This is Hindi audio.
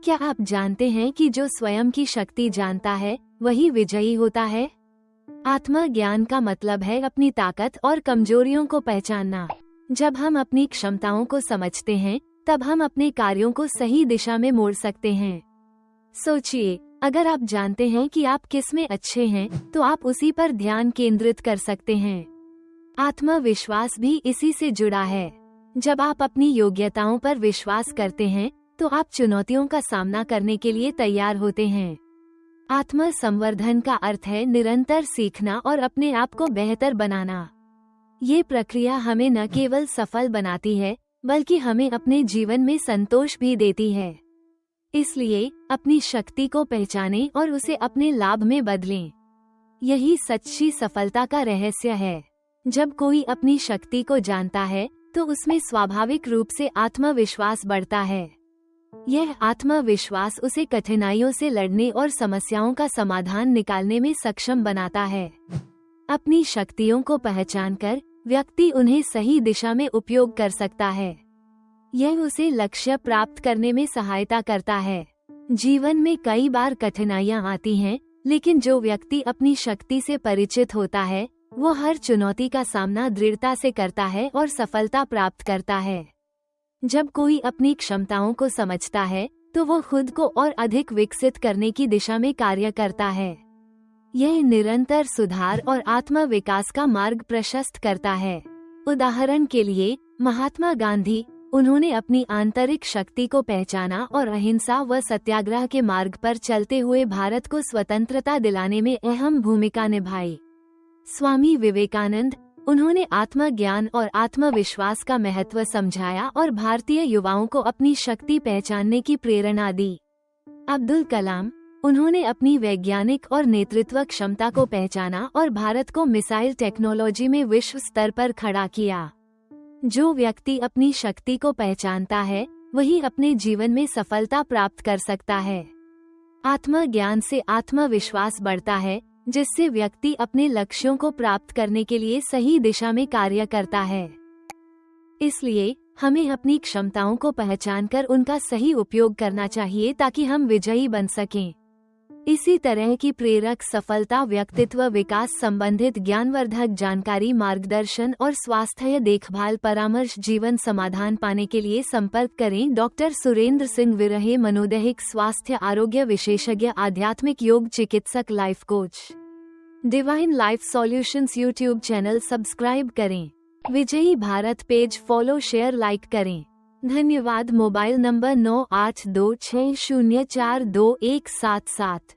क्या आप जानते हैं कि जो स्वयं की शक्ति जानता है वही विजयी होता है? आत्मज्ञान का मतलब है अपनी ताकत और कमजोरियों को पहचानना। जब हम अपनी क्षमताओं को समझते हैं तब हम अपने कार्यों को सही दिशा में मोड़ सकते हैं। सोचिए, अगर आप जानते हैं कि आप किस में अच्छे हैं तो आप उसी पर ध्यान केंद्रित कर सकते हैं। आत्मविश्वास भी इसी से जुड़ा है। जब आप अपनी योग्यताओं पर विश्वास करते हैं तो आप चुनौतियों का सामना करने के लिए तैयार होते हैं। आत्म संवर्धन का अर्थ है निरंतर सीखना और अपने आप को बेहतर बनाना। ये प्रक्रिया हमें न केवल सफल बनाती है बल्कि हमें अपने जीवन में संतोष भी देती है। इसलिए अपनी शक्ति को पहचानें और उसे अपने लाभ में बदलें। यही सच्ची सफलता का रहस्य है। जब कोई अपनी शक्ति को जानता है तो उसमें स्वाभाविक रूप से आत्मविश्वास बढ़ता है। यह आत्मविश्वास उसे कठिनाइयों से लड़ने और समस्याओं का समाधान निकालने में सक्षम बनाता है। अपनी शक्तियों को पहचानकर व्यक्ति उन्हें सही दिशा में उपयोग कर सकता है। यह उसे लक्ष्य प्राप्त करने में सहायता करता है। जीवन में कई बार कठिनाइयां आती हैं, लेकिन जो व्यक्ति अपनी शक्ति से परिचित होता है वो हर चुनौती का सामना दृढ़ता से करता है और सफलता प्राप्त करता है। जब कोई अपनी क्षमताओं को समझता है तो वो खुद को और अधिक विकसित करने की दिशा में कार्य करता है। यह निरंतर सुधार और आत्म विकास का मार्ग प्रशस्त करता है। उदाहरण के लिए महात्मा गांधी, उन्होंने अपनी आंतरिक शक्ति को पहचाना और अहिंसा व सत्याग्रह के मार्ग पर चलते हुए भारत को स्वतंत्रता दिलाने में अहम भूमिका निभाई। स्वामी विवेकानंद, उन्होंने आत्मज्ञान और आत्मविश्वास का महत्व समझाया और भारतीय युवाओं को अपनी शक्ति पहचानने की प्रेरणा दी। अब्दुल कलाम, उन्होंने अपनी वैज्ञानिक और नेतृत्व क्षमता को पहचाना और भारत को मिसाइल टेक्नोलॉजी में विश्व स्तर पर खड़ा किया। जो व्यक्ति अपनी शक्ति को पहचानता है वही अपने जीवन में सफलता प्राप्त कर सकता है। आत्मज्ञान से आत्मविश्वास बढ़ता है, जिससे व्यक्ति अपने लक्ष्यों को प्राप्त करने के लिए सही दिशा में कार्य करता है। इसलिए हमें अपनी क्षमताओं को पहचानकर उनका सही उपयोग करना चाहिए ताकि हम विजयी बन सकें। इसी तरह की प्रेरक सफलता व्यक्तित्व विकास संबंधित ज्ञानवर्धक जानकारी, मार्गदर्शन और स्वास्थ्य देखभाल परामर्श जीवन समाधान पाने के लिए संपर्क करें डॉक्टर सुरेंद्र सिंह विरहे, मनोदैहिक स्वास्थ्य आरोग्य विशेषज्ञ, आध्यात्मिक योग चिकित्सक, life coach. Divine life solutions YouTube channel subscribe करें। विजयी Bharat page follow, share, like करें। धन्यवाद। Mobile number 9826042177।